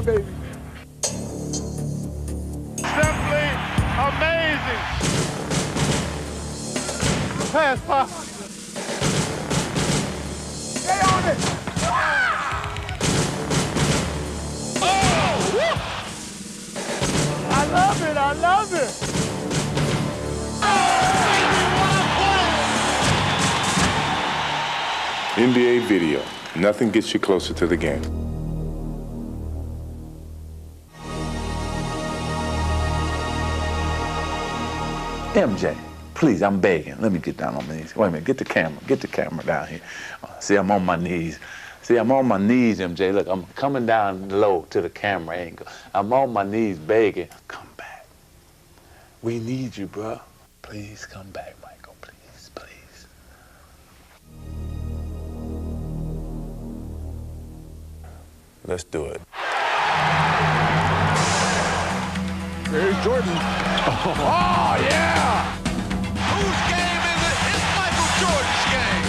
baby. Simply amazing. Pass, Pop. Stay on it. Oh! I love it. I love it. NBA video. Nothing gets you closer to the game. MJ, please, I'm begging. Let me get down on my knees. Wait a minute, get the camera down here. See, I'm on my knees. See, I'm on my knees, MJ. Look, I'm coming down low to the camera angle. I'm on my knees begging. Come back. We need you, bro. Please come back, Michael. Please, please. Let's do it. There's Jordan. Oh, yeah! Whose game is it? It's Michael Jordan's game.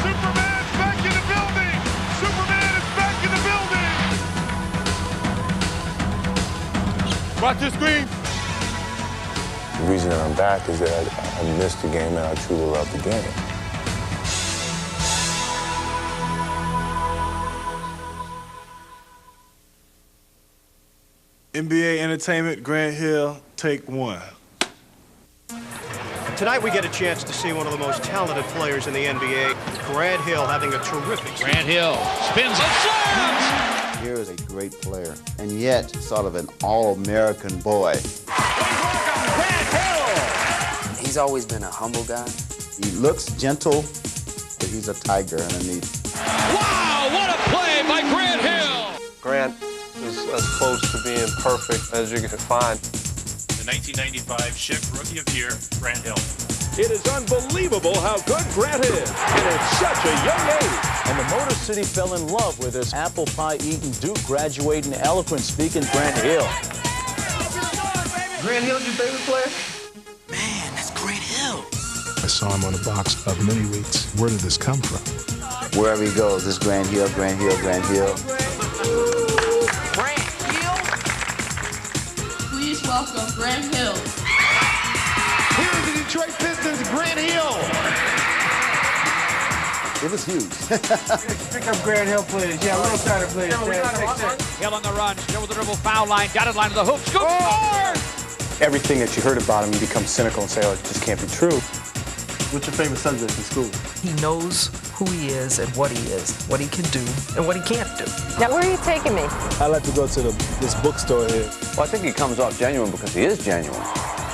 Superman's back in the building. Superman is back in the building. Watch this screen. The reason that I'm back is that I missed the game and I truly love the game. NBA Entertainment, Grant Hill, take one. Tonight we get a chance to see one of the most talented players in the NBA, Grant Hill, having a terrific season. Grant Hill spins and slams. Here is a great player, and yet sort of an all-American boy. Grant Hill. He's always been a humble guy. He looks gentle, but he's a tiger underneath. Wow, what a play by Grant Hill. Grant is as close to being perfect as you can find. The 1995 Schick Rookie of the Year, Grant Hill. It is unbelievable how good Grant is, and at such a young age. And the Motor City fell in love with this apple pie eating, Duke graduating, eloquent speaking Grant Hill. Grant Hill's your favorite player? Man, that's Grant Hill. I saw him on a box of mini wheats. Where did this come from? Wherever he goes, this Grant Hill, Grant Hill, Grant Hill. Grant Hill? Please welcome Grant Hill. Here are the Detroit Pistons, Grant Hill. It was huge. Pick up Grant Hill, please. Yeah, a little tighter, please. Hill on the run, still with the dribble, foul line, dotted line to the hoop, scoop, scores! Everything that you heard about him, you become cynical and say, oh, it just can't be true. What's your favorite subject in school? He knows who he is and what he is, what he can do and what he can't do. Now, where are you taking me? I like to go to this bookstore here. Well, I think he comes off genuine because he is genuine.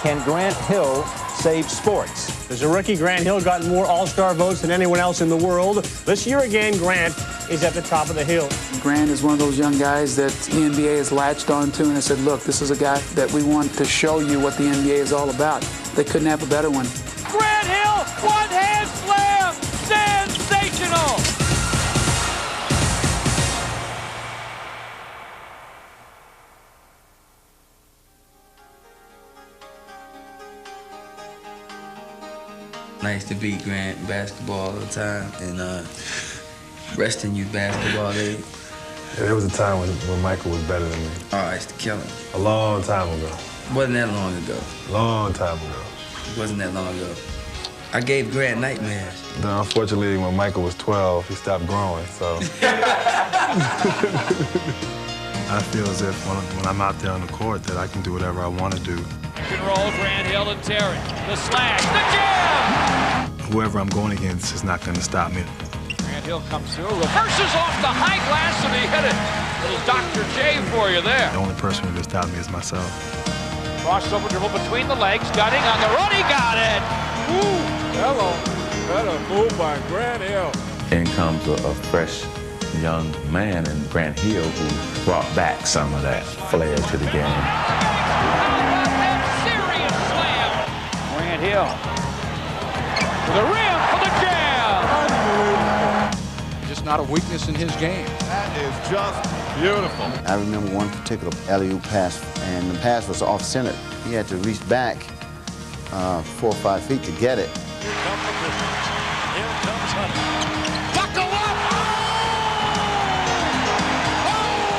Can Grant Hill save sports? As a rookie, Grant Hill got more All-Star votes than anyone else in the world. This year again, Grant is at the top of the hill. Grant is one of those young guys that the NBA has latched onto and has said, look, this is a guy that we want to show you what the NBA is all about. They couldn't have a better one. Grant Hill, one-hand slam, sensational! Nice to beat Grant in basketball all the time, and resting youth basketball league. Yeah, there was a time when Michael was better than me. Oh, I used to kill him. A long time ago. Wasn't that long ago. Long time ago. Wasn't that long ago. I gave Grant nightmares. Then unfortunately, when Michael was 12, he stopped growing, so. I feel as if when I'm out there on the court that I can do whatever I want to do. Pick and roll, Grant Hill and Terry. The slash, the jam! Whoever I'm going against is not going to stop me. Grant Hill comes through, reverses off the high glass, and he hit it. Little Dr. J for you there. The only person who can stop me is myself. Crossover dribble between the legs, Gunning on the run, he got it! Woo! Hello. Better move by Grant Hill. In comes a fresh young man in Grant Hill who brought back some of that flair to the game. Serious slam! Grant Hill to the rim for the jam! Just not a weakness in his game. That is just beautiful. I remember one particular alley-oop pass, and the pass was off-center. He had to reach back 4 or 5 feet to get it. Here come the Pistons. Here comes Hunter. Buckle up! Oh!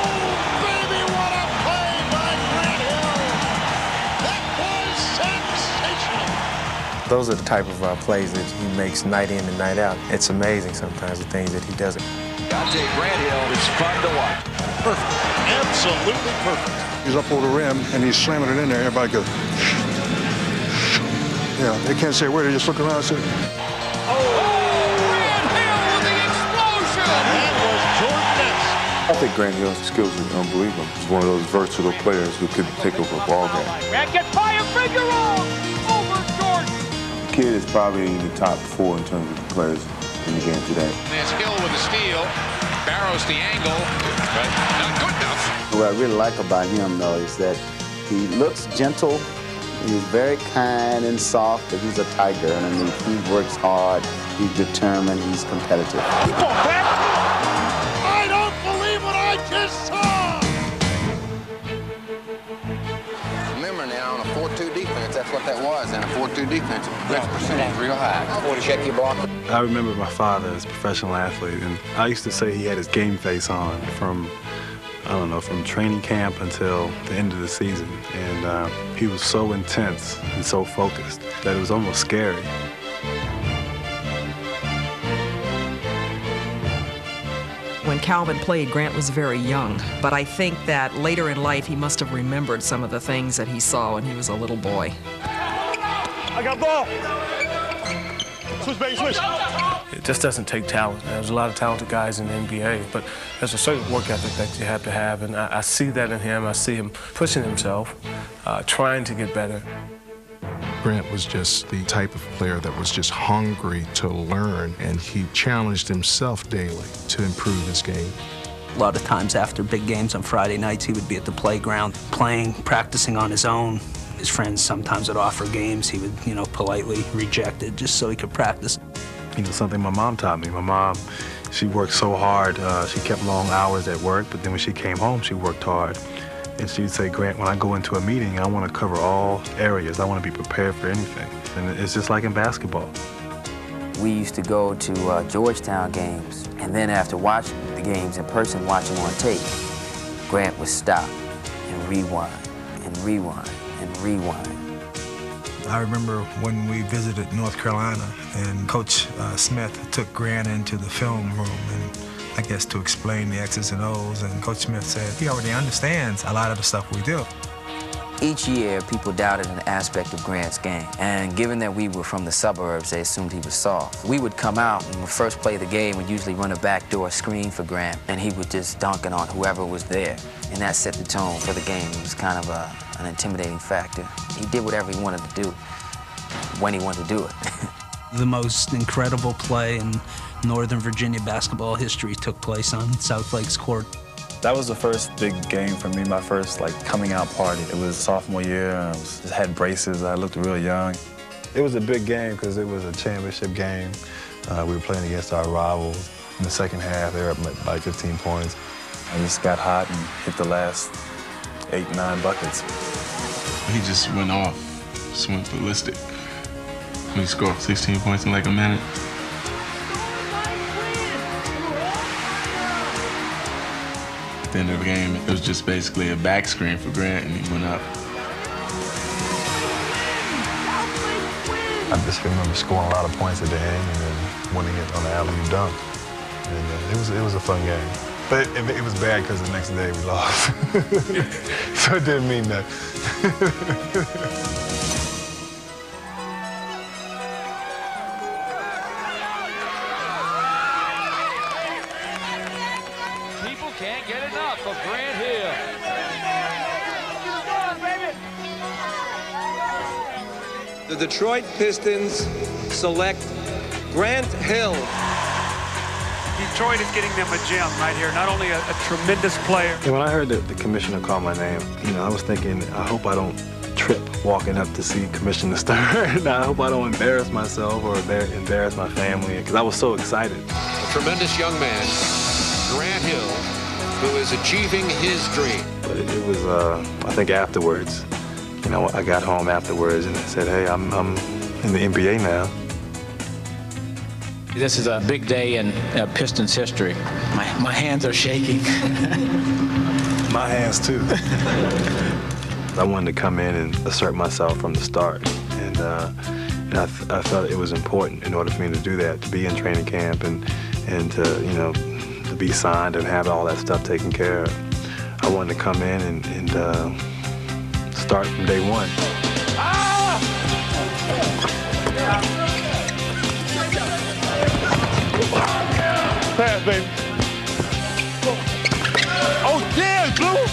Those are the type of plays that he makes night in and night out. It's amazing sometimes the things that he does. Dante Grant Hill is fun to watch. Perfect. Absolutely perfect. He's up over the rim, and he's slamming it in there. Everybody goes, yeah, they can't say where. They just look around and say, Grant Hill with the explosion! That was Jordan-esque. I think Grant Hill's skills are unbelievable. He's one of those versatile players who could take over a ball game. Grant gets by a finger roll over Jordan. The kid is probably in the top 4 in terms of players in the game today. There's Hill with the steal. Barrows the angle, but not good enough. What I really like about him, though, is that he looks gentle. He's very kind and soft, but he's a tiger underneath. He works hard. He's determined. He's competitive. I don't believe what I just saw! Remember now, on a 4-2 defense, that's what that was. And a 4-2 defense, blitz percentage real high. To check your block. I remember my father as a professional athlete, and I used to say he had his game face on from, I don't know, from training camp until the end of the season. And he was so intense and so focused that it was almost scary. When Calvin played, Grant was very young, but I think that later in life he must have remembered some of the things that he saw when he was a little boy. I got ball! Switch, baby, switch! It just doesn't take talent. There's a lot of talented guys in the NBA, but there's a certain work ethic that you have to have, and I see that in him. I see him pushing himself, trying to get better. Grant was just the type of player that was just hungry to learn, and he challenged himself daily to improve his game. A lot of times after big games on Friday nights, he would be at the playground playing, practicing on his own. His friends sometimes would offer games. He would, politely reject it just so he could practice. Something my mom taught me. My mom, she worked so hard. She kept long hours at work, but then when she came home, she worked hard. And she'd say, Grant, when I go into a meeting, I want to cover all areas. I want to be prepared for anything. And it's just like in basketball. We used to go to Georgetown games, and then after watching the games in person, watching on tape, Grant would stop and rewind and rewind and rewind. I remember when we visited North Carolina, and Coach Smith took Grant into the film room, and I guess to explain the X's and O's, and Coach Smith said he already understands a lot of the stuff we do. Each year, people doubted an aspect of Grant's game, and given that we were from the suburbs, they assumed he was soft. We would come out, and when we first play the game, we'd usually run a backdoor screen for Grant, and he would just dunk it on whoever was there, and that set the tone for the game. It was kind of an intimidating factor. He did whatever he wanted to do, when he wanted to do it. The most incredible play in Northern Virginia basketball history took place on South Lakes court. That was the first big game for me, my first coming out party. It was sophomore year. I had braces. I looked real young. It was a big game because it was a championship game. We were playing against our rivals. In the second half, they were up by 15 points. I just got hot and hit the last 8, 9 buckets. He just went off, just went ballistic. He scored 16 points in like a minute. At the end of the game, it was just basically a back screen for Grant, and he went up. I just remember scoring a lot of points at the end and then winning it on the alley-oop dunk. And it was a fun game. But it was bad because the next day we lost. So it didn't mean nothing. People can't get enough of Grant Hill. The Detroit Pistons select Grant Hill. Detroit is getting them a gem right here. Not only a tremendous player. And when I heard the commissioner call my name, I was thinking, I hope I don't trip walking up to see Commissioner Stern. I hope I don't embarrass myself or embarrass my family, because I was so excited. A tremendous young man, Grant Hill, who is achieving his dream. But it was, I think afterwards, I got home afterwards and I said, hey, I'm in the NBA now. This is a big day in Pistons history. My hands are shaking. My hands too. I wanted to come in and assert myself from the start. And And I felt it was important in order for me to do that, to be in training camp and to, to be signed and have all that stuff taken care of. I wanted to come in and start from day one. Pass, baby. Oh, yeah, Blue.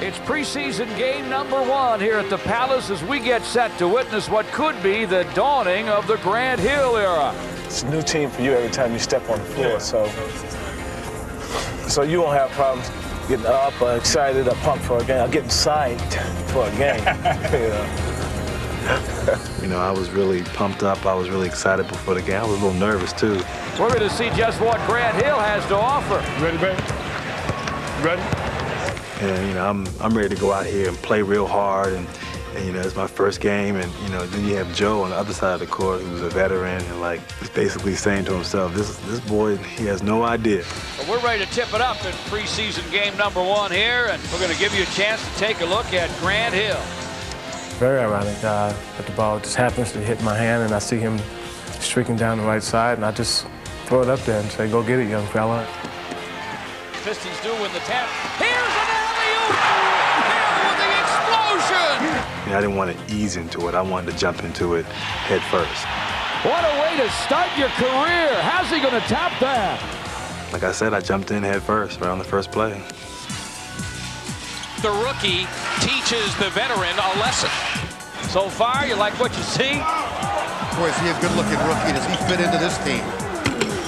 It's preseason game number 1 here at the Palace as we get set to witness what could be the dawning of the Grant Hill era. It's a new team for you every time you step on the floor, so you won't have problems getting up or excited or pumped for a game, or getting psyched for a game. I was really pumped up. I was really excited before the game. I was a little nervous, too. We're going to see just what Grant Hill has to offer. Ready, baby? Ready? And, I'm ready to go out here and play real hard. And it's my first game. And, then you have Joe on the other side of the court who's a veteran and, he's basically saying to himself, this boy, he has no idea. Well, we're ready to tip it up in preseason game number 1 here. And we're going to give you a chance to take a look at Grant Hill. Very ironic that the ball just happens to hit my hand and I see him streaking down the right side and I just throw it up there and say, go get it, young fella. Pistons do win the tap. Here's an alley-oop! Hill with the explosion! I didn't want to ease into it. I wanted to jump into it head first. What a way to start your career. How's he going to tap that? Like I said, I jumped in head first right on the first play. The rookie teaches the veteran a lesson. So far, you like what you see? Boy, is he a good-looking rookie. Does he fit into this team?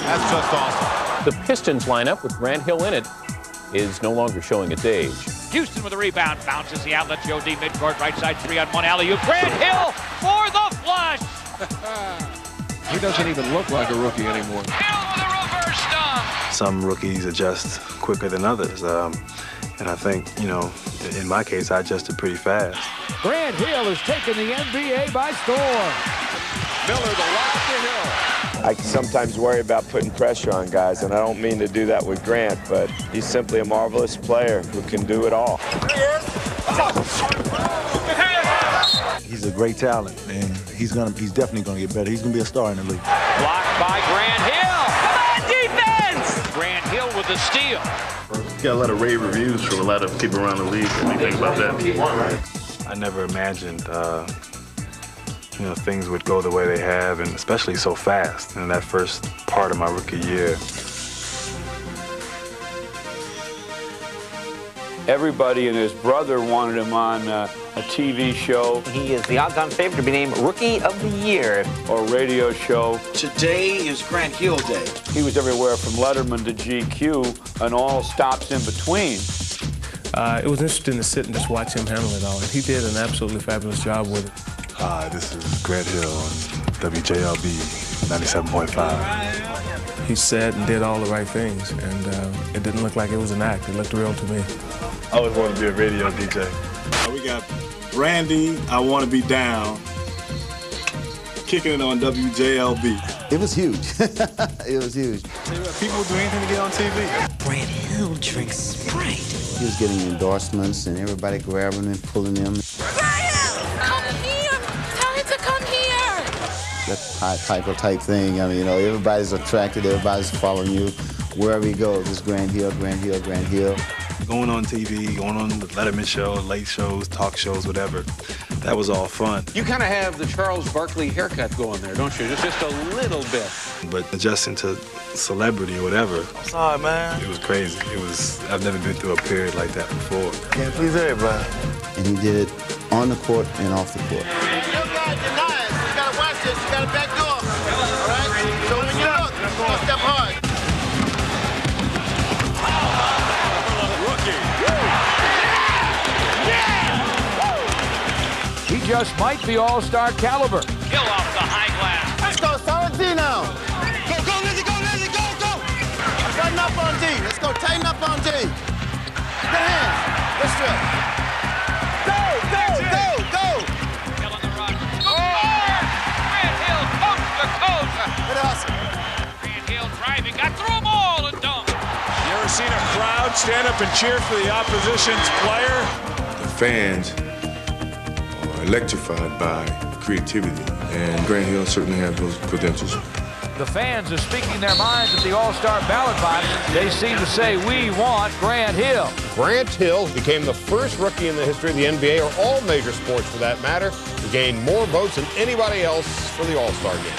That's just awesome. The Pistons lineup with Grant Hill in it is no longer showing its age. Houston with a rebound, bounces the outlet. Joe D midcourt, right side, 3-on-1 alley-oop. Grant Hill for the flush. He doesn't even look like a rookie anymore. Hill with a reverse dunk. Some rookies adjust quicker than others. And I think, in my case, I adjusted pretty fast. Grant Hill has taken the NBA by storm. Miller, the lob to Hill. I sometimes worry about putting pressure on guys, and I don't mean to do that with Grant, but he's simply a marvelous player who can do it all. He's a great talent, and he's definitely gonna get better. He's gonna be a star in the league. Blocked by Grant Hill. Come on, defense! Grant Hill with the steal. Got a lot of rave reviews from a lot of people around the league. What do you think about that? I never imagined, things would go the way they have, and especially so fast in that first part of my rookie year. Everybody and his brother wanted him on a TV show. He is the odds-on favorite to be named Rookie of the Year. Or radio show. Today is Grant Hill Day. He was everywhere from Letterman to GQ and all stops in between. It was interesting to sit and just watch him handle it all. He did an absolutely fabulous job with it. Hi, this is Grant Hill on WJLB 97.5. He said and did all the right things, and it didn't look like it was an act. It looked real to me. I always wanted to be a radio DJ. We got Randy, I Want to Be Down, kicking it on WJLB. It was huge. It was huge. People do anything to get on TV. Grant Hill drinks Sprite. He was getting endorsements and everybody grabbing him and pulling him. Come here! Tell him to come here! That Pied Piper type thing. I mean, everybody's attracted, everybody's following you. Wherever he goes, it's Grant Hill, Grant Hill, Grant Hill. Going on TV, going on the Letterman show, late shows, talk shows, whatever. That was all fun. You kind of have the Charles Barkley haircut going there, don't you? Just a little bit. But adjusting to celebrity or whatever. Sorry, man. It was crazy. I've never been through a period like that before. Can't please everybody. And he did it on the court and off the court. You gotta watch this. You gotta back door. All right? So when you look, you're gonna step hard. He just might be all-star caliber. Hill off the high glass. Let's go, solid D now. Go, Lizzie, go, Lizzie, go, go. Tighten up on D. Let's go, tighten up on D. Good hands. Let's strip. Go, go, go, go. Hill on the run. Grant Hill, coast to coast. Good hustle. Grant Hill driving, got through them all and dunked. You ever seen a crowd stand up and cheer for the opposition's player? The fans electrified by creativity, and Grant Hill certainly has those credentials. The fans are speaking their minds at the All-Star ballot box. They seem to say, we want Grant Hill. Grant Hill became the first rookie in the history of the NBA, or all major sports for that matter, to gain more votes than anybody else for the All-Star game.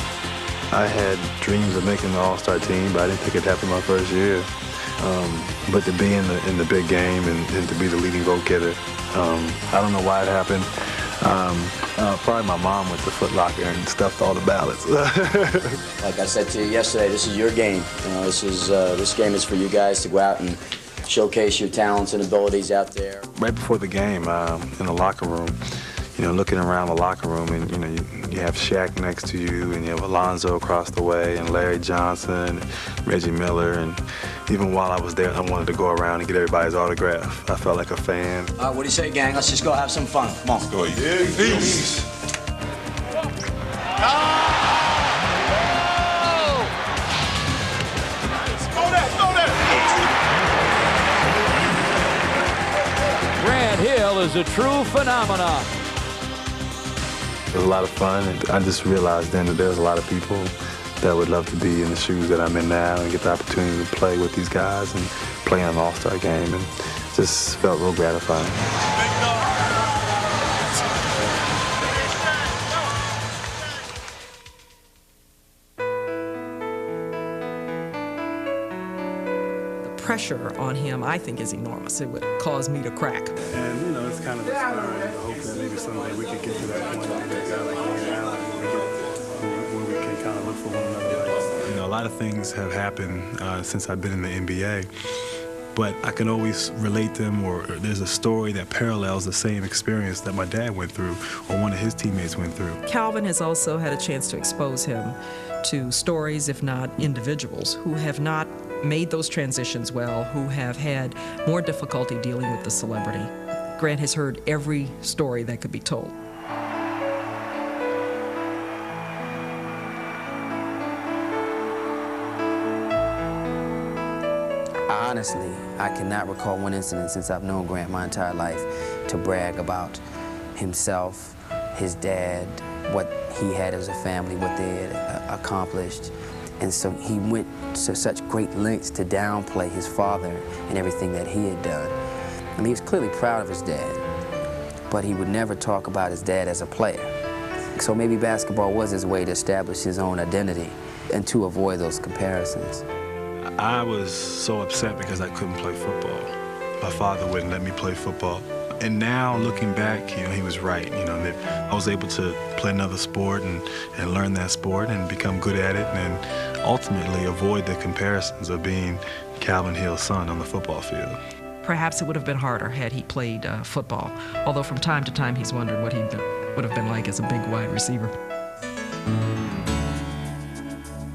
I had dreams of making the All-Star team, but I didn't think it'd happen my first year. But to be in the big game and to be the leading vote getter, I don't know why it happened. Probably my mom went to Foot Locker and stuffed all the ballots. Like I said to you yesterday, this is your game. You know, this game is for you guys to go out and showcase your talents and abilities out there. Right before the game, in the locker room, you know, looking around the locker room, and you know, you have Shaq next to you, and you have Alonzo across the way, and Larry Johnson, and Reggie Miller, and even while I was there, I wanted to go around and get everybody's autograph. I felt like a fan. What do you say, gang? Let's just go have some fun. Come on. Let's go. Yeah, peace. Grant Hill is a true phenomenon. It was a lot of fun, and I just realized then that there's a lot of people that would love to be in the shoes that I'm in now and get the opportunity to play with these guys and play in an All-Star game, and just felt real gratifying. Pressure on him, I think, is enormous. It would cause me to crack. And, you know, it's kind of inspiring to hope that maybe someday we could get to that point where that guy like Grant Allen, where we can kind of look for one another. You know, a lot of things have happened since I've been in the NBA, but I can always relate them, or there's a story that parallels the same experience that my dad went through or one of his teammates went through. Calvin has also had a chance to expose him to stories, if not individuals, who have not made those transitions well, who have had more difficulty dealing with the celebrity. Grant has heard every story that could be told. Honestly, I cannot recall one incident since I've known Grant my entire life to brag about himself, his dad, what he had as a family, what they had accomplished. And so he went to such great lengths to downplay his father and everything that he had done. I mean, he was clearly proud of his dad, but he would never talk about his dad as a player. So maybe basketball was his way to establish his own identity and to avoid those comparisons. I was so upset because I couldn't play football. My father wouldn't let me play football. And now, looking back, you know, he was right. You know, that I was able to play another sport and learn that sport and become good at it, and ultimately avoid the comparisons of being Calvin Hill's son on the football field. Perhaps it would have been harder had he played football, although from time to time he's wondered what he would have been like as a big wide receiver.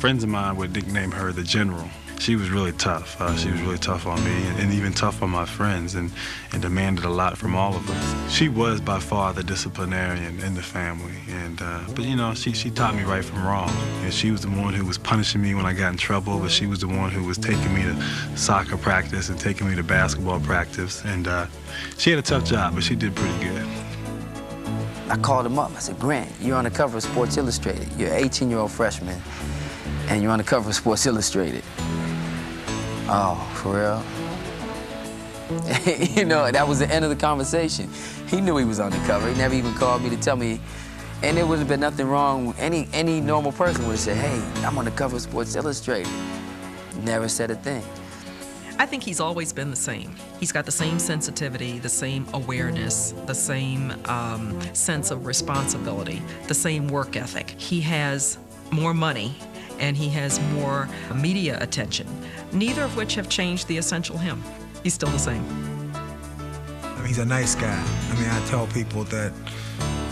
Friends of mine would nickname her the General. She was really tough. She was really tough on me and even tough on my friends, and demanded a lot from all of us. She was by far the disciplinarian in the family, but you know, she taught me right from wrong. And she was the one who was punishing me when I got in trouble, but she was the one who was taking me to soccer practice and taking me to basketball practice. And she had a tough job, but she did pretty good. I called him up. I said, Grant, you're on the cover of Sports Illustrated. You're an 18-year-old freshman, and you're on the cover of Sports Illustrated. Oh, for real? You know, that was the end of the conversation. He knew he was on the cover. He never even called me to tell me. And there would have been nothing wrong. Any normal person would have said, hey, I'm on the cover of Sports Illustrated. Never said a thing. I think he's always been the same. He's got the same sensitivity, the same awareness, the same sense of responsibility, the same work ethic. He has more money and he has more media attention, neither of which have changed the essential him. He's still the same. I mean, he's a nice guy. I mean, I tell people that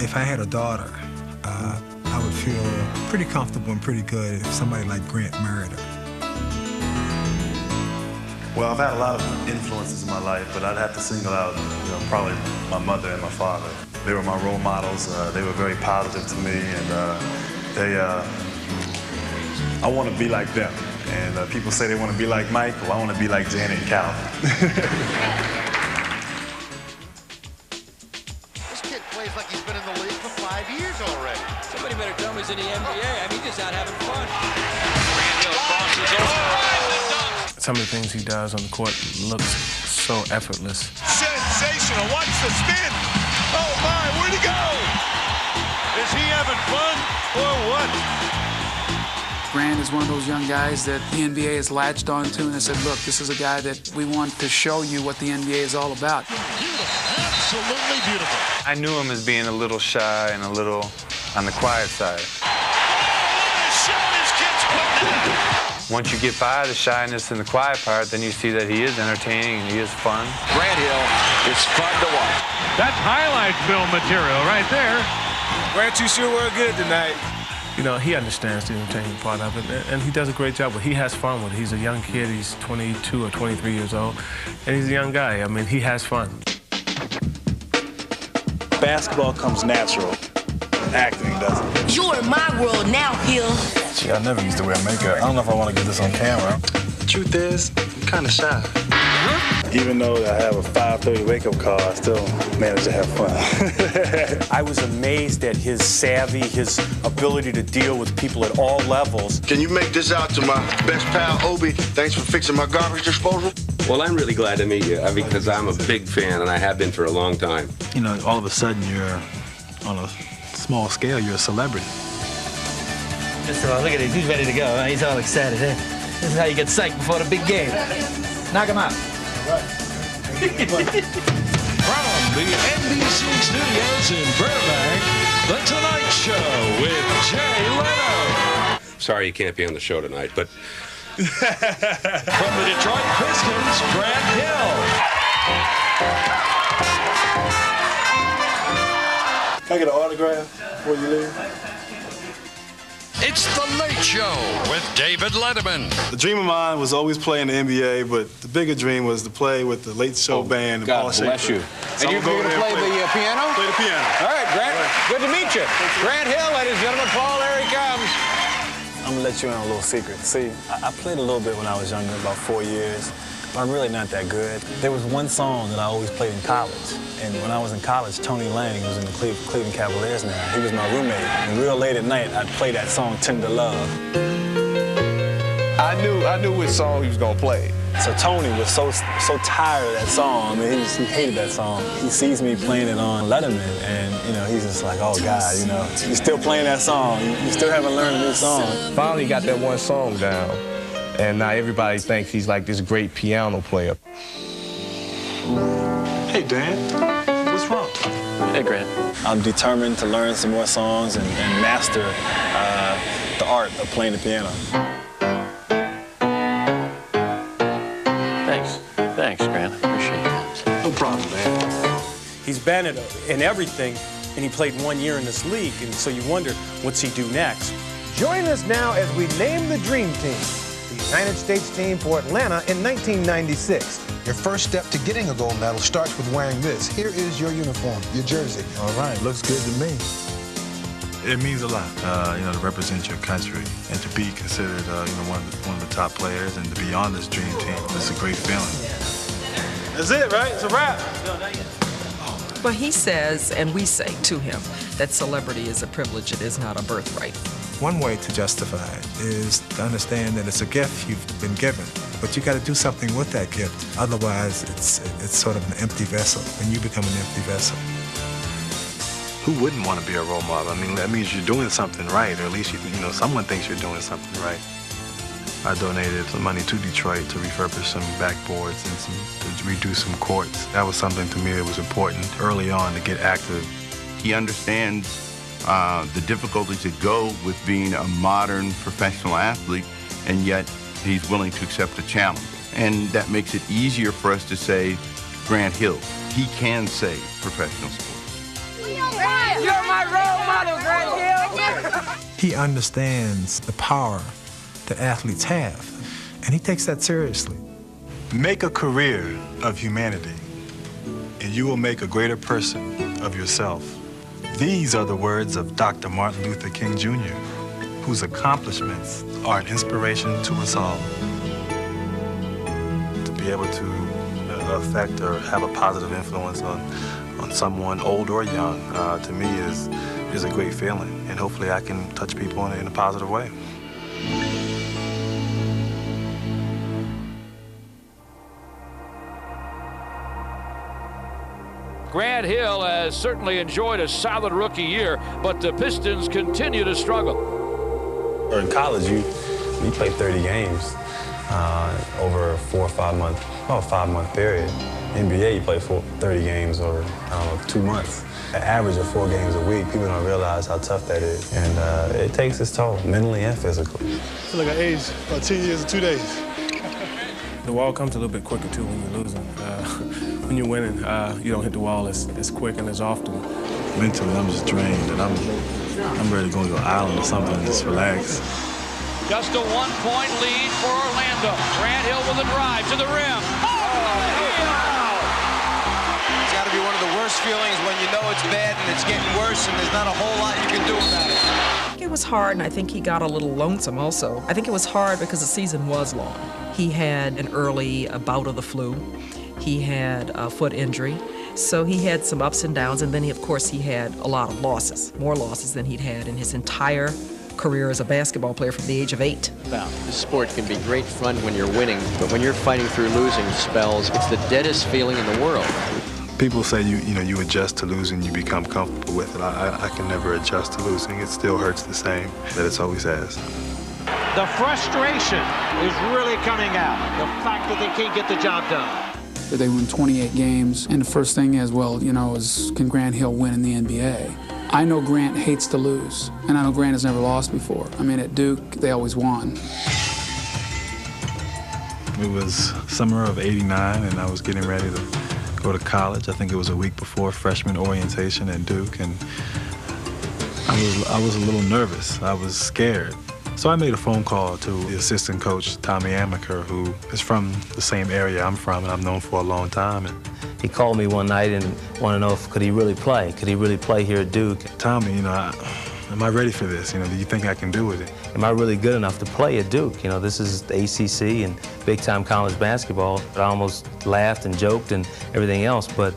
if I had a daughter, I would feel pretty comfortable and pretty good if somebody like Grant married her. Well, I've had a lot of influences in my life, but I'd have to single out, you know, probably my mother and my father. They were my role models. They were very positive to me, and I want to be like them. And people say they want to be like Mike. Well, I want to be like Janet and Calvin. This kid plays like he's been in the league 5 years already. Somebody better tell me he's in the NBA. I mean, he's just out having fun. Grant Hill crosses over. Some of the things he does on the court looks so effortless. Sensational. Watch the spin. Oh, my. Where'd he go? Is he having fun or what? Grant is one of those young guys that the NBA has latched onto and has said, look, this is a guy that we want to show you what the NBA is all about. Beautiful. Absolutely beautiful. I knew him as being a little shy and a little on the quiet side. Once you get by the shyness and the quiet part, then you see that he is entertaining and he is fun. Grant Hill is fun to watch. That's highlight film material right there. Grant, you sure were good tonight. You know, he understands the entertainment part of it, and he does a great job. But he has fun with it. He's a young kid. He's 22 or 23 years old, and he's a young guy. I mean, he has fun. Basketball comes natural. Acting doesn't. You're in my world now, Hill. Gee, I never used to wear makeup. I don't know if I want to get this on camera. Truth is, I'm kind of shy. Even though I have a 5:30 wake-up call, I still manage to have fun. I was amazed at his savvy, his ability to deal with people at all levels. Can you make this out to my best pal, Obi? Thanks for fixing my garbage disposal. Well, I'm really glad to meet you because I'm a big fan, and I have been for a long time. You know, all of a sudden you're on a small scale, you're a celebrity. Just look at him, he's ready to go. Huh? He's all excited. Huh? This is how you get psyched before the big game. Knock him out. From the NBC studios in Burbank, The Tonight Show with Jay Leno. Sorry you can't be on the show tonight, but... From the Detroit Pistons, Grant Hill. Can I get an autograph before you leave? It's The Late Show with David Letterman. The dream of mine was always playing the NBA, but the bigger dream was to play with the Late Show band. God bless you. So and you're going to play the piano? Play the piano. All right, Grant. Good to meet you. Grant Hill, ladies and gentlemen. Paul, there he comes. I'm gonna let you in on a little secret. See, I played a little bit when I was younger, about 4 years, but I'm really not that good. There was one song that I always played in college, and when I was in college, Tony Lang, who's in the Cleveland Cavaliers now, he was my roommate, and real late at night, I'd play that song, Tender Love. I knew which song he was gonna play. So Tony was so tired of that song. I mean, he hated that song. He sees me playing it on Letterman, and you know, he's just like, oh God, you know, you're still playing that song. You still haven't learned a new song. Finally got that one song down, and now everybody thinks he's like this great piano player. Hey, Dan, what's wrong? Hey, Grant. I'm determined to learn some more songs and master the art of playing the piano. Thanks, Grant. I appreciate that. No problem, man. He's been in everything, and he played 1 year in this league, and so you wonder, what's he do next? Join us now as we name the Dream Team, the United States team for Atlanta in 1996. Your first step to getting a gold medal starts with wearing this. Here is your uniform, your jersey. All right, looks good to me. It means a lot, you know, to represent your country and to be considered, you know, one of the top players and to be on this dream team. It's a great feeling. That's it, right? It's a wrap. Well, he says, and we say to him, that celebrity is a privilege, it is not a birthright. One way to justify it is to understand that it's a gift you've been given, but you got to do something with that gift. Otherwise, it's sort of an empty vessel, and you become an empty vessel. Who wouldn't want to be a role model? I mean, that means you're doing something right, or at least you know someone thinks you're doing something right. I donated some money to Detroit to refurbish some backboards and to redo some courts. That was something to me that was important early on to get active. He understands the difficulties that go with being a modern professional athlete, and yet he's willing to accept the challenge. And that makes it easier for us to say, Grant Hill, he can save professional sports. You're my role model, Grant Hill. He understands the power that athletes have, and he takes that seriously. Make a career of humanity, and you will make a greater person of yourself. These are the words of Dr. Martin Luther King Jr., whose accomplishments are an inspiration to us all. To be able to affect or have a positive influence on someone old or young, to me is is a great feeling, and hopefully I can touch people in a positive way. Grant Hill has certainly enjoyed a solid rookie year, but the Pistons continue to struggle. In college, you play 30 games over a 4 or 5 month, about a 5-month period. NBA, you play 30 games over, 2 months. An average of 4 games a week. People don't realize how tough that is. And it takes its toll, mentally and physically. I feel like I aged about 10 years and 2 days. The wall comes a little bit quicker, too, when you're losing. When you're winning, you don't hit the wall as quick and as often. Mentally, I'm just drained, and I'm ready to go to an island or something and just relax. Just a 1-point lead for Orlando. Grant Hill with a drive to the rim. It's got to be one of the worst feelings when you know it's bad and it's getting worse and there's not a whole lot you can do about it. It was hard, and I think he got a little lonesome also. I think it was hard because the season was long. He had an early bout of the flu. He had a foot injury. So he had some ups and downs, and then, of course, he had a lot of losses, more losses than he'd had in his entire career as a basketball player from the age of 8. This sport can be great fun when you're winning, but when you're fighting through losing spells, it's the deadest feeling in the world. People say you adjust to losing, you become comfortable with it. I can never adjust to losing. It still hurts the same that it's always has. The frustration is really coming out. The fact that they can't get the job done. They win 28 games, and the first thing is, well, is can Grant Hill win in the NBA? I know Grant hates to lose, and I know Grant has never lost before. I mean, at Duke, they always won. It was summer of '89, and I was getting ready to go to college. I think it was a week before freshman orientation at Duke, and I was a little nervous. I was scared. So I made a phone call to the assistant coach, Tommy Amaker, who is from the same area I'm from, and I've known for a long time. And he called me one night and wanted to know could he really play? Could he really play here at Duke? Tommy, am I ready for this? Do you think I can do it? Am I really good enough to play at Duke? This is the ACC and big-time college basketball. I almost laughed and joked and everything else, but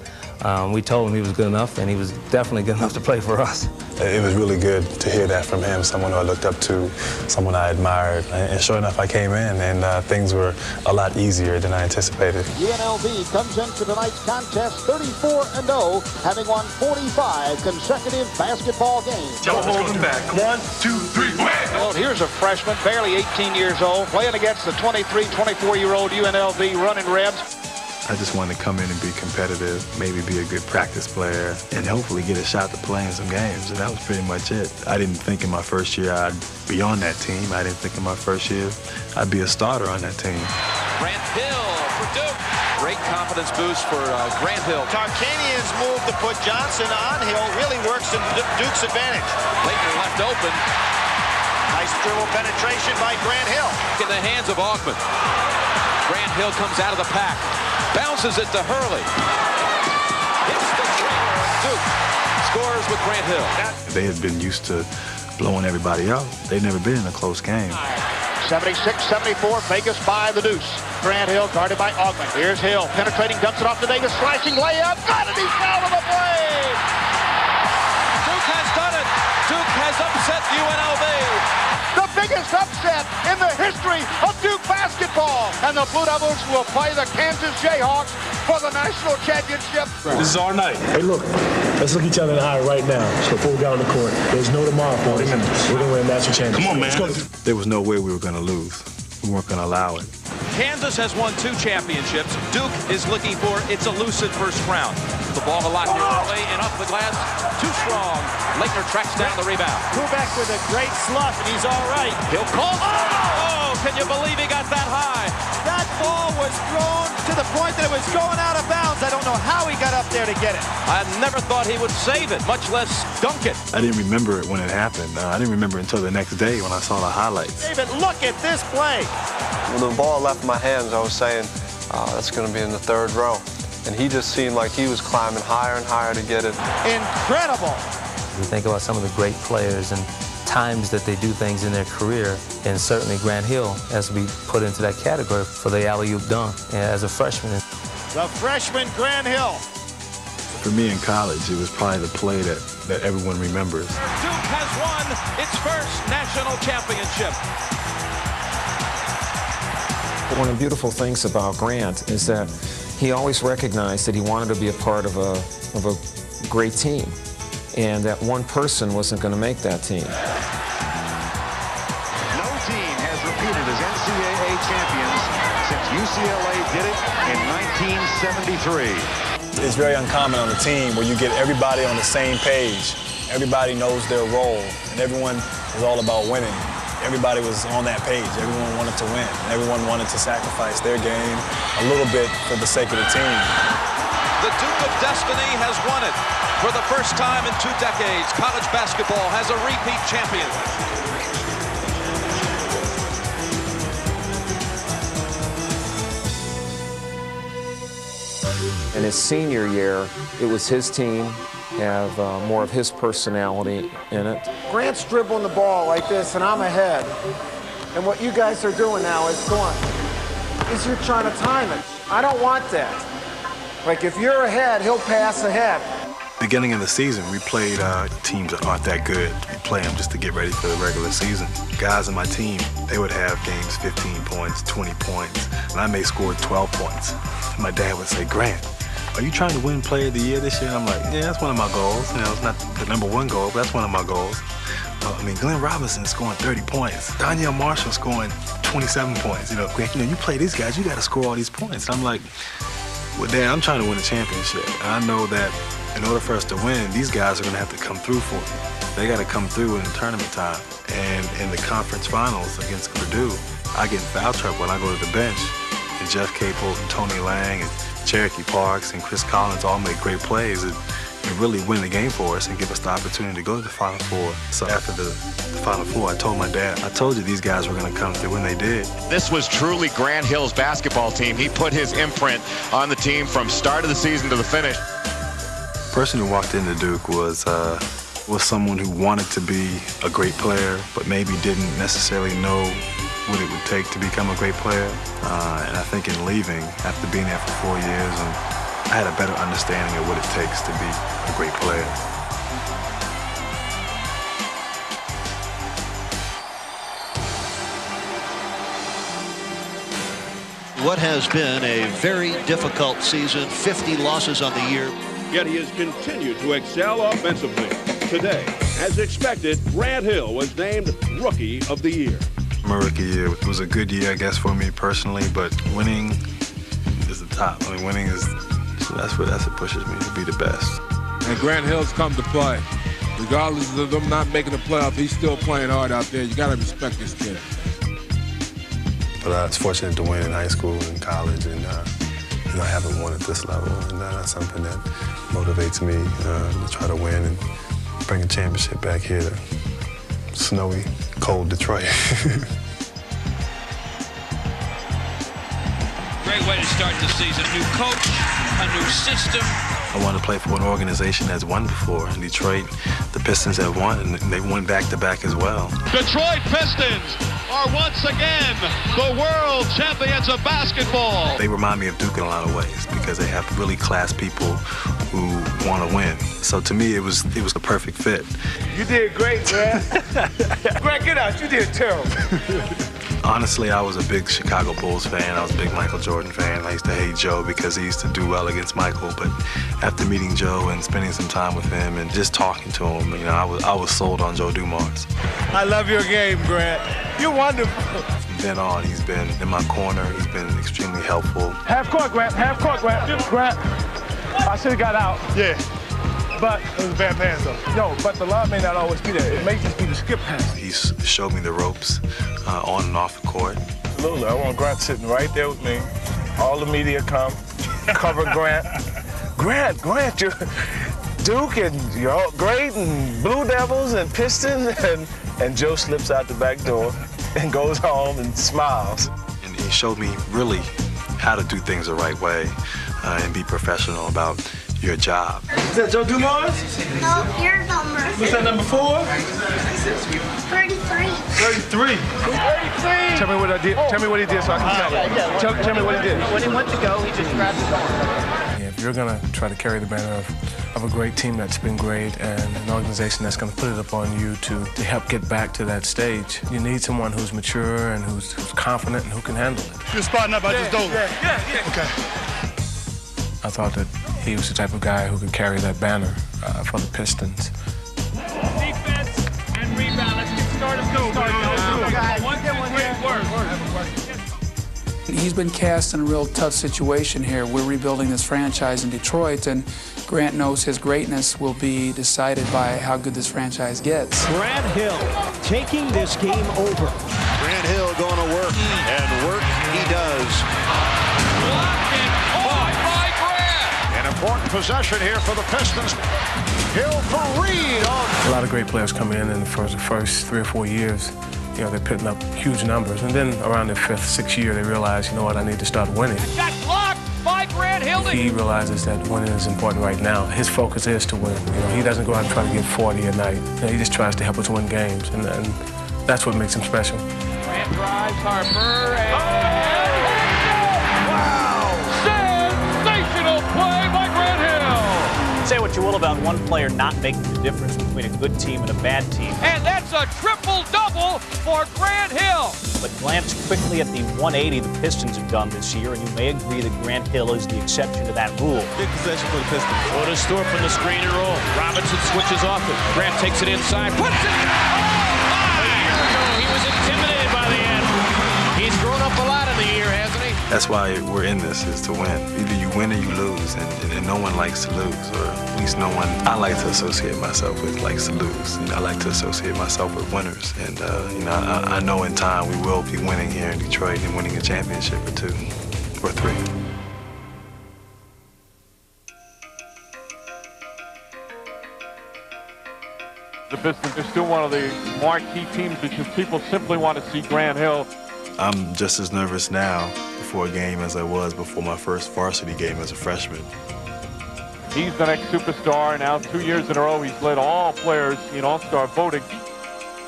we told him he was good enough, and he was definitely good enough to play for us. It was really good to hear that from him, someone who I looked up to, someone I admired. And sure enough, I came in, and things were a lot easier than I anticipated. UNLV comes into tonight's contest 34-0, having won 45 consecutive basketball games. Don't hold them back. 1, 2, 3, wham! Well, here's a freshman, barely 18 years old, playing against the 23, 24-year-old UNLV running Rebs. I just wanted to come in and be competitive, maybe be a good practice player, and hopefully get a shot to play in some games. And that was pretty much it. I didn't think in my first year I'd be on that team. I didn't think in my first year I'd be a starter on that team. Grant Hill for Duke. Great confidence boost for Grant Hill. Tarkanian's move to put Johnson on Hill really works in Duke's advantage. Laettner left open. Nice dribble penetration by Grant Hill. In the hands of Augman. Grant Hill comes out of the pack. Bounces it to Hurley. Hits the trigger. Duke scores with Grant Hill. They had been used to blowing everybody out. They'd never been in a close game. 76-74, Vegas by the deuce. Grant Hill guarded by Augman. Here's Hill, penetrating, dumps it off to Davis, slashing layup. Got it, he's fouled on the play. Duke has done it. Duke has upset UNLV. The biggest upset in the history of Duke basketball. And the Blue Devils will play the Kansas Jayhawks for the national championship. This is our night. Hey, look, let's look each other in the eye right now before we get on the court. There's no tomorrow for us. We're going to win a national championship. Come on, man. There was no way we were going to lose. We weren't going to allow it. Kansas has won 2 championships. Duke is looking for its elusive first crown. The ball a lot here early and off the glass. Too strong. Laettner tracks down the rebound. Kubek with a great slush, and he's all right. He'll call. Oh, can you believe he got that high? That ball was thrown to the point that it was going out of bounds. I don't know how he got up there to get it. I never thought he would save it, much less dunk it. I didn't remember it when it happened. I didn't remember it until the next day when I saw the highlights. David, look at this play. When the ball left my hands, I was saying, that's going to be in the 3rd row. And he just seemed like he was climbing higher and higher to get it. Incredible. We think about some of the great players and times that they do things in their career, and certainly Grant Hill has to be put into that category for the alley-oop dunk as a freshman. The freshman Grant Hill For me in college, it was probably the play that everyone remembers. Duke has won its first national championship. One of the beautiful things about Grant is that he always recognized that he wanted to be a part of a great team, and that one person wasn't going to make that team. No team has repeated as NCAA champions since UCLA did it in 1973. It's very uncommon on a team where you get everybody on the same page. Everybody knows their role, and everyone is all about winning. Everybody was on that page. Everyone wanted to win. Everyone wanted to sacrifice their game a little bit for the sake of the team. The Duke of Destiny has won it. For the first time in 2 decades, college basketball has a repeat champion. In his senior year, it was his team, have more of his personality in it. Grant's dribbling the ball like this, and I'm ahead. And what you guys are doing now is you're trying to time it. I don't want that. Like, if you're ahead, he'll pass ahead. Beginning of the season, we played teams that aren't that good. We play them just to get ready for the regular season. Guys on my team, they would have games 15 points, 20 points, and I may score 12 points. My dad would say, "Grant, are you trying to win Player of the Year this year?" And I'm like, "Yeah, that's one of my goals. You know, it's not the #1 goal, but that's one of my goals." I mean, Glenn Robinson scoring 30 points. Donnell Marshall scoring 27 points. You know, Grant, you play these guys, you got to score all these points. And I'm like, "Well, Dad, I'm trying to win a championship. And I know that in order for us to win, these guys are going to have to come through for me. They got to come through in tournament time." And in the conference finals against Purdue, I get in foul trouble and I go to the bench. And Jeff Capel and Tony Lang and Cherokee Parks and Chris Collins all make great plays and really win the game for us and give us the opportunity to go to the Final Four. So after the Final Four, I told my dad, "I told you these guys were going to come through," when they did. This was truly Grant Hill's basketball team. He put his imprint on the team from start of the season to the finish. The person who walked into Duke was someone who wanted to be a great player, but maybe didn't necessarily know what it would take to become a great player. And I think in leaving, after being there for 4 years, I had a better understanding of what it takes to be a great player. What has been a very difficult season, 50 losses on the year. Yet he has continued to excel offensively. Today, as expected, Grant Hill was named Rookie of the Year. My rookie year was a good year, I guess, for me personally, but winning is the top. I mean, winning is, that's what pushes me to be the best. And Grant Hill's come to play. Regardless of them not making the playoffs, he's still playing hard out there. You gotta respect this kid. But I was fortunate to win in high school and college, and I haven't won at this level, and that's something that motivates me to try to win and bring a championship back here to snowy, cold Detroit. Great way to start the season. New coach, a new system. I want to play for an organization that's won before. In Detroit, the Pistons have won, and they won back-to-back as well. Detroit Pistons are once again the world champions of basketball. They remind me of Duke in a lot of ways because they have really class people who want to win. So to me, it was the perfect fit. You did great, Grant. Grant, get out. You did terrible. Honestly, I was a big Chicago Bulls fan. I was a big Michael Jordan fan. I used to hate Joe because he used to do well against Michael. But after meeting Joe and spending some time with him and just talking to him, I was sold on Joe Dumars. I love your game, Grant. You're wonderful. From then on, he's been in my corner. He's been extremely helpful. Half court, Grant. Half court, Grant. Grant, I should have got out. Yeah. But it was bad pass, though. Yo, but the lob may not always be there. It may just be the skip pass. He's showed me the ropes on and off the court. Absolutely. I want Grant sitting right there with me. All the media come, cover Grant. Grant, you're Duke and you're great and Blue Devils and Pistons and Joe slips out the back door and goes home and smiles. And he showed me really how to do things the right way and be professional about your job. Is that Joe Dumars? No, your number. What's that, number 4? 33. 33. 33. Tell me what I did. Tell me what he did so I can tell him. Tell me what he did. When he went to go, he just grabbed his arm. If you're going to try to carry the banner of a great team that's been great and an organization that's going to put it upon you to help get back to that stage, you need someone who's mature and who's confident and who can handle it. You're spotting up, I just don't. Yeah. Okay. I thought that he was the type of guy who could carry that banner for the Pistons. Defense and rebound. Let's get started. Great work. He's been cast in a real tough situation here. We're rebuilding this franchise in Detroit, and Grant knows his greatness will be decided by how good this franchise gets. Grant Hill taking this game over. Grant Hill going to work, and work he does. Blocked and caught by Grant. An important possession here for the Pistons. Hill for Reed. A lot of great players come in the first 3 or 4 years. You know, they're putting up huge numbers. And then around their 5th, 6th year, they realize, you know what, I need to start winning. Got blocked by Grant Hill. He realizes that winning is important right now. His focus is to win. You know, he doesn't go out and try to get 40 a night. You know, he just tries to help us win games, and that's what makes him special. Grant drives Harper, and wow! Sensational play by Grant Hill. Say what you will about one player not making the difference between a good team and a bad team. And that's a triple-double for Grant Hill. But glance quickly at the 180 the Pistons have done this year, and you may agree that Grant Hill is the exception to that rule. Big possession for the Pistons. Otis Stewart from the screen and roll. Robinson switches off it. Grant takes it inside. Puts it! A year ago, he was intimidated by the end. He's grown up a lot in the year, hasn't he? That's why we're in this, is to win. Either you win or you lose, and no one likes to lose, or at least no one I like to associate myself with likes to lose. I like to associate myself with winners, and I know in time we will be winning here in Detroit and winning a championship or 2 or 3. The Pistons are still one of the marquee teams because people simply want to see Grant Hill. I'm just as nervous now before a game as I was before my first varsity game as a freshman. He's the next superstar. Now 2 years in a row, he's led all players in All-Star voting.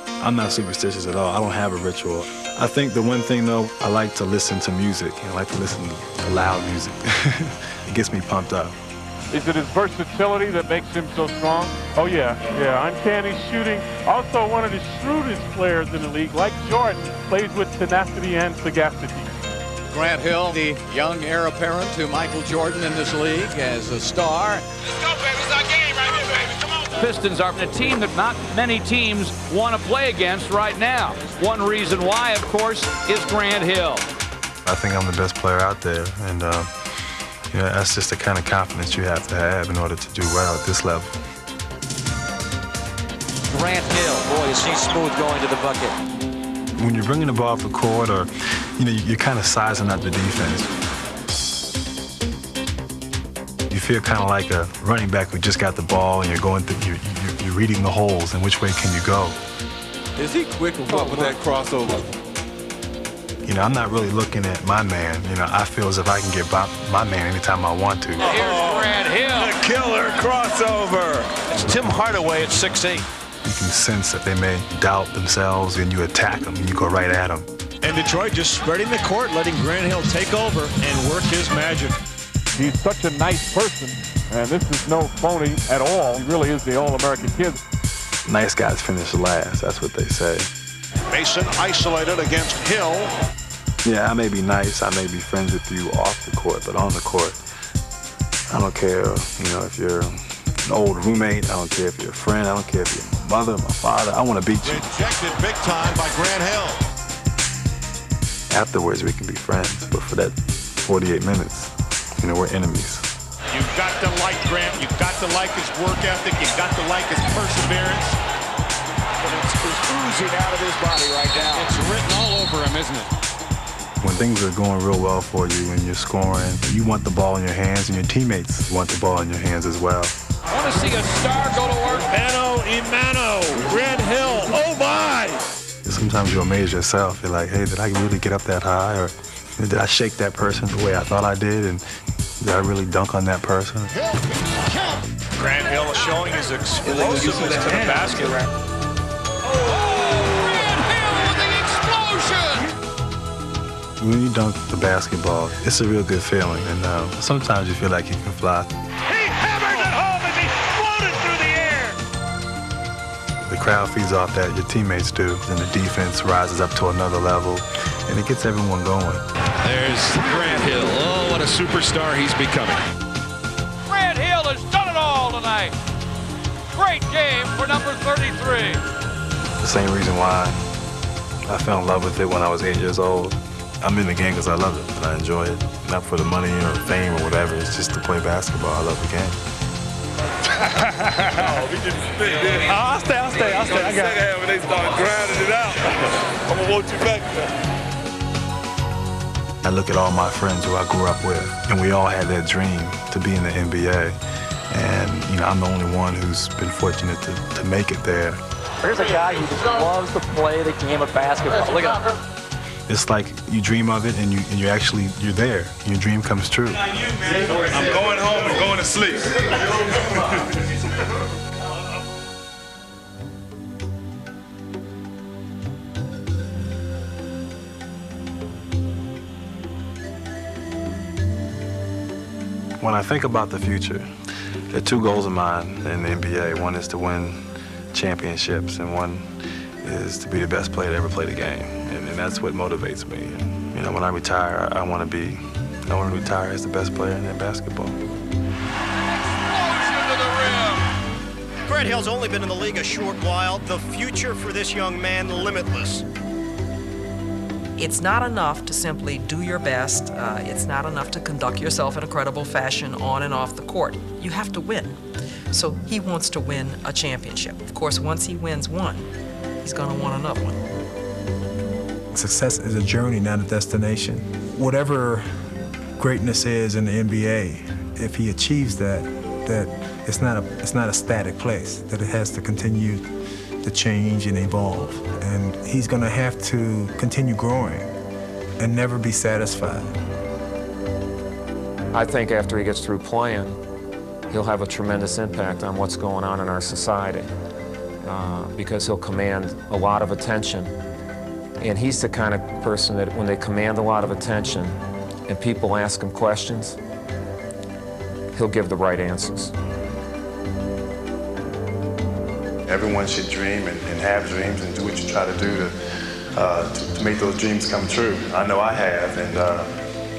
I'm not superstitious at all. I don't have a ritual. I think the one thing, though, I like to listen to music. I like to listen to loud music. It gets me pumped up. Is it his versatility that makes him so strong? Oh, yeah. Uncanny shooting. Also one of the shrewdest players in the league, like Jordan, plays with tenacity and sagacity. Grant Hill, the young heir apparent to Michael Jordan in this league as a star. Let's go, baby. It's our game right here, baby. Come on. Pistons are a team that not many teams want to play against right now. One reason why, of course, is Grant Hill. I think I'm the best player out there, and that's just the kind of confidence you have to have in order to do well at this level. Grant Hill, boy, is he smooth going to the bucket. When you're bringing the ball up the court, or you're kind of sizing up the defense. You feel kind of like a running back who just got the ball, and you're going through, you're reading the holes, and which way can you go? Is he quick with that crossover? I'm not really looking at my man. I feel as if I can get by my man anytime I want to. Here's Grant Hill. The killer crossover. It's Tim Hardaway at 6'8". You can sense that they may doubt themselves, and you attack them, and you go right at them. And Detroit just spreading the court, letting Grant Hill take over and work his magic. He's such a nice person, and this is no phony at all. He really is the All-American kid. Nice guys finish last, that's what they say. Mason isolated against Hill. Yeah, I may be nice, I may be friends with you off the court, but on the court, I don't care, if you're an old roommate, I don't care if you're a friend, I don't care if you're my mother, my father, I want to beat you. Rejected big time by Grant Hill. Afterwards, we can be friends, but for that 48 minutes, we're enemies. You've got to like Grant, you've got to like his work ethic, you've got to like his perseverance. But it's oozing out of his body right now. It's written all over him, isn't it? When things are going real well for you and you're scoring, you want the ball in your hands, and your teammates want the ball in your hands as well. I want to see a star go to work. Mano Imano, Grant Hill, oh my! Sometimes you amaze yourself. You're like, hey, did I really get up that high? Or did I shake that person the way I thought I did? And did I really dunk on that person? Grant Hill is showing his explosiveness to the basket. Grant Hill with the explosion! When you dunk the basketball, it's a real good feeling, and sometimes you feel like you can fly. He hammers it home as he floated through the air. The crowd feeds off that, your teammates do, and the defense rises up to another level, and it gets everyone going. There's Grant Hill. Oh, what a superstar he's becoming. Grant Hill has done it all tonight. Great game for number 33. The same reason why I fell in love with it when I was 8 years old. I'm in the game because I love it, and I enjoy it. Not for the money or fame or whatever, it's just to play basketball. I love the game. I'll stay. I got it. When they start grinding it out, I'm going to want you back there. I look at all my friends who I grew up with, and we all had that dream to be in the NBA. And, you know, I'm the only one who's been fortunate to make it there. Here's a guy who just loves to play the game of basketball. Look at him. It's like you dream of it, and you're there. Your dream comes true. I'm going home and going to sleep. When I think about the future, there are two goals of mine in the NBA. One is to win championships, and one is to be the best player to ever play the game. And that's what motivates me. You know, when I retire, I want to retire as the best player in basketball. Grant Hill's only been in the league a short while. The future for this young man, limitless. It's not enough to simply do your best. It's not enough to conduct yourself in a credible fashion on and off the court. You have to win. So he wants to win a championship. Of course, once he wins one, he's going to want another one. Success is a journey, not a destination. Whatever greatness is in the NBA, if he achieves that it's not a static place, that it has to continue to change and evolve. And he's gonna have to continue growing and never be satisfied. I think after he gets through playing, he'll have a tremendous impact on what's going on in our society because he'll command a lot of attention. And he's the kind of person that when they command a lot of attention and people ask him questions, he'll give the right answers. Everyone should dream and have dreams and do what you try to do to make those dreams come true. I know I have, and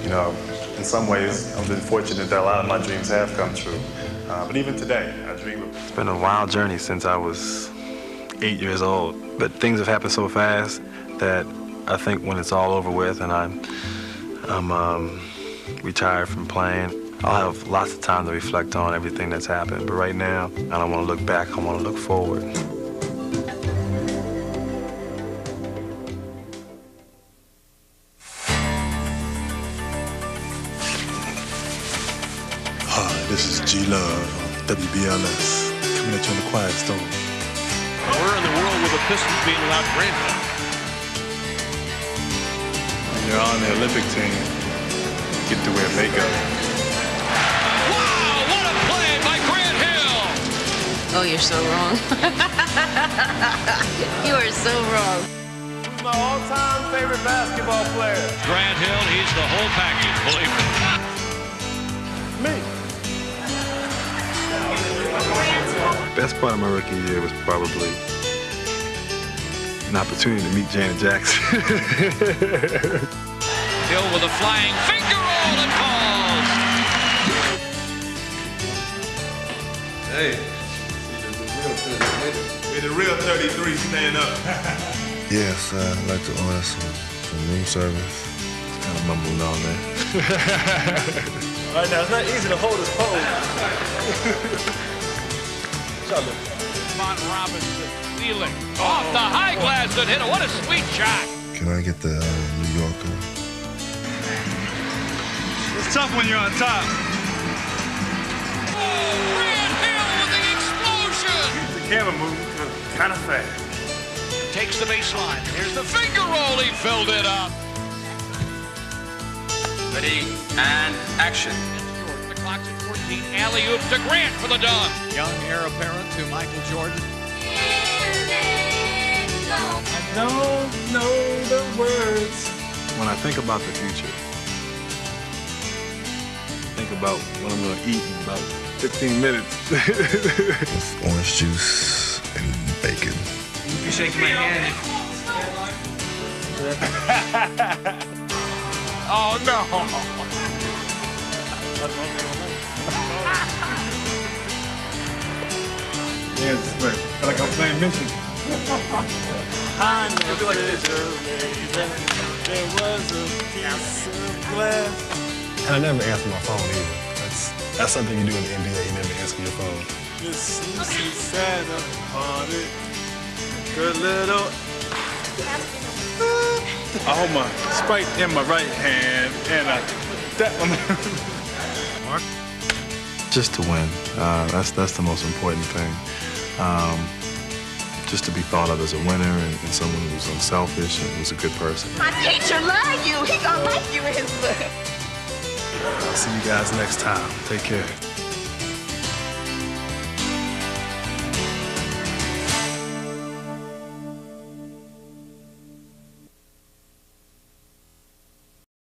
you know, in some ways, I've been fortunate that a lot of my dreams have come true. But even today, I dream of it. It's been a wild journey since I was 8 years old, but things have happened so fast that I think when it's all over with and I'm retired from playing, I'll have lots of time to reflect on everything that's happened. But right now, I don't want to look back, I want to look forward. Hi, this is G-Love, WBLS, coming at you on the Quiet Storm. Where in the world will the Pistons be without Grant? When you're on the Olympic team, you get to wear makeup. Wow, what a play by Grant Hill! Oh, you're so wrong. You are so wrong. Who's my all-time favorite basketball player? Grant Hill, he's the whole package, believe me. Me. Best part of my rookie year was probably an opportunity to meet Janet Jackson. Hill with a flying finger roll and falls. Hey, may the real 33 stand up. Yes, I'd like to order some room service. It's kind of mumbling on there. All right, now, it's not easy to hold his pose. Mont Robinson stealing off the high glass and hit it. What a sweet shot. Can I get the New Yorker? It's tough when you're on top. Oh, Grant Hill with the explosion. The camera moving kind of fast. Takes the baseline. Here's the finger roll. He filled it up. Ready and action. The clock's at 14. Alley-oop to Grant for the dunk. Young heir apparent to Michael Jordan. I don't know the words, When I think about the future, think about what I'm going to eat in about 15 minutes. Orange juice and bacon. You shaking my hand. Oh, no. Yes, but like I'm playing Michigan. I never there was a piece of glass. And I never answer my phone either. That's something you do in the NBA. You never answer your phone. Miss Lucy sat upon it. Good little. I hold my Sprite in my right hand and that one. Just to win. That's the most important thing. Just to be thought of as a winner and someone who was unselfish and was a good person. My teacher love you. He gonna like you in his book. See you guys next time. Take care.